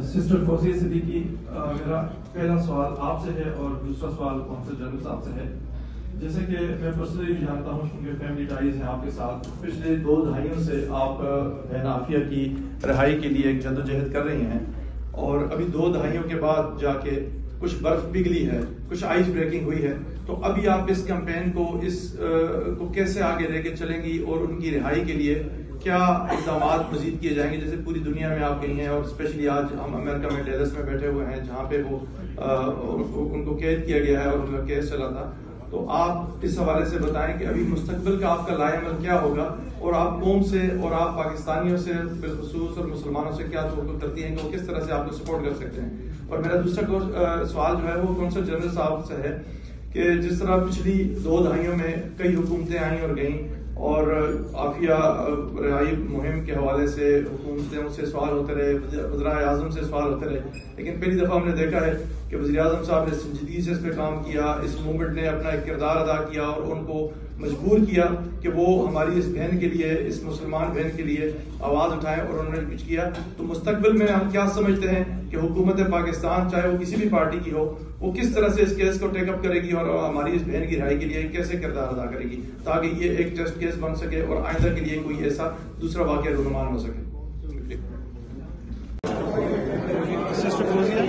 Sister Fauzia Siddiqui, میرا پہلا سوال آپ سے ہے اور دوسرا سوال قونصل جنرل صاحب سے ہے. جیسے کہ میں پرسنلی بھی جانتا ہوں کیونکہ فیملی ٹائز ہیں آپ کے ساتھ، پچھلے 2 دہائیوں سے آپ بہن عافیہ کی رہائی کے لیے ایک جدوجہد کر رہی ہیں، اور ابھی 2 دہائیوں کے بعد جا کے کچھ برف پگھلی ہے، کچھ آئس بریکنگ ہوئی ہے. تو ابھی آپ اس کیمپین کو کیسے آگے لے کے چلیں گی اور ان کی رہائی کے لیے کیا اقدامات مزید کیے جائیں گے؟ جیسے پوری دنیا میں آپ گئی ہیں اور اسپیشلی آج ہم امریکہ میں ڈیلس میں بیٹھے ہوئے ہیں جہاں پہ وہ ان کو قید کیا گیا ہے اور ان کا کیس چلا تھا. تو آپ اس حوالے سے بتائیں کہ ابھی مستقبل کا آپ کا لائے عمل کیا ہوگا، اور آپ قوم سے اور آپ پاکستانیوں سے بالخصوص اور مسلمانوں سے کیا توقع کرتی ہیں کہ وہ کس طرح سے آپ کو سپورٹ کر سکتے ہیں. اور میرا دوسرا سوال جو ہے وہ قونصل جنرل صاحب سے ہے کہ جس طرح پچھلی 2 دہائیوں میں کئی حکومتیں آئیں اور گئیں، اور عافیہ رہائی مہم کے حوالے سے حکومتوں سے سوال ہوتے رہے، وزراء اعظم سے سوال ہوتے رہے، لیکن پہلی دفعہ ہم نے دیکھا ہے کہ وزیر اعظم صاحب نے سنجیدگی سے اس پہ کام کیا، اس موومنٹ نے اپنا ایک کردار ادا کیا اور ان کو مجبور کیا کہ وہ ہماری اس بہن کے لیے، اس مسلمان بہن کے لیے آواز اٹھائیں، اور انہوں نے کچھ کیا. تو مستقبل میں ہم کیا سمجھتے ہیں کہ حکومت پاکستان چاہے وہ کسی بھی پارٹی کی ہو، وہ کس طرح سے اس کیس کو ٹیک اپ کرے گی اور ہماری اس بہن کی رہائی کے لیے کیسے کردار ادا کرے گی تاکہ یہ ایک ٹیسٹ کیس بن سکے اور آئندہ کے لیے کوئی ایسا دوسرا واقعہ رونما ہو سکے. سسٹر فوزیہ،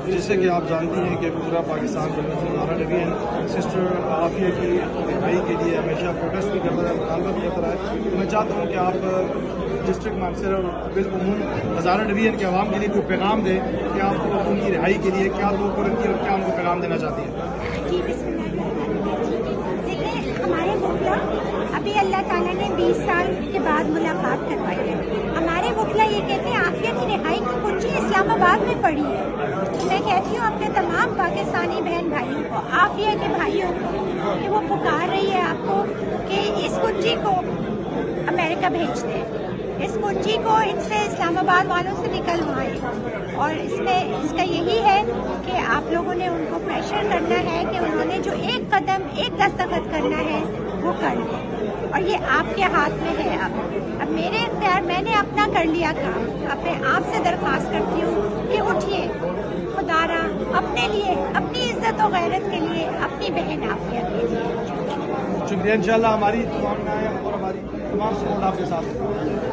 جیسے کہ آپ جانتی ہیں کہ پورا پاکستان ہمارا ڈویژن سسٹر عافیہ کی رہائی کے لیے ہمیشہ پروٹیسٹ بھی کرتا ہے، مطالبہ بھی کرتا ہے. میں چاہتا ہوں کہ آپ ڈسٹرکٹ مانسر اور بالعموم ہزارہ ڈویژن کے عوام کے لیے کوئی پیغام دیں کہ آپ ان کی رہائی کے لیے کیا توقع رکھتی ہے اور کیا ان کو پیغام دینا چاہتی ہیں. جی بسم اللہ. دیکھیں، ہمارے وکلا ابھی اللہ تعالیٰ نے 20 سال کے بعد ملاقات کروائی ہے. ہمارے وکلا یہ کہتے ہیں عافیہ کی رہائی کی کنجی اسلام آباد میں پڑی ہے. میں کہتی ہوں اپنے تمام پاکستانی بہن بھائیوں کو، عافیہ کے بھائیوں کو، کہ وہ پکار رہی ہے آپ کو کہ اس کنجی کو امریکہ بھیج دیں، اس کنجی کو ان سے اسلام آباد والوں سے نکلوائیں. اور اس کا یہی ہے کہ آپ لوگوں نے ان کو پریشر کرنا ہے کہ انہوں نے جو ایک قدم، ایک دستخط کرنا ہے وہ کر لیں، اور یہ آپ کے ہاتھ میں ہے. اب میرے اختیار، میں نے اپنا کر لیا کام. اب میں آپ سے درخواست کرتی ہوں کہ اٹھیے، خدا را اپنے لیے، اپنی عزت و غیرت کے لیے، اپنی بہن عافیہ کے لیے. شکریہ. انشاءاللہ ہماری تمام اور ہماری تمام سپورٹ آپ کے ساتھ ہے.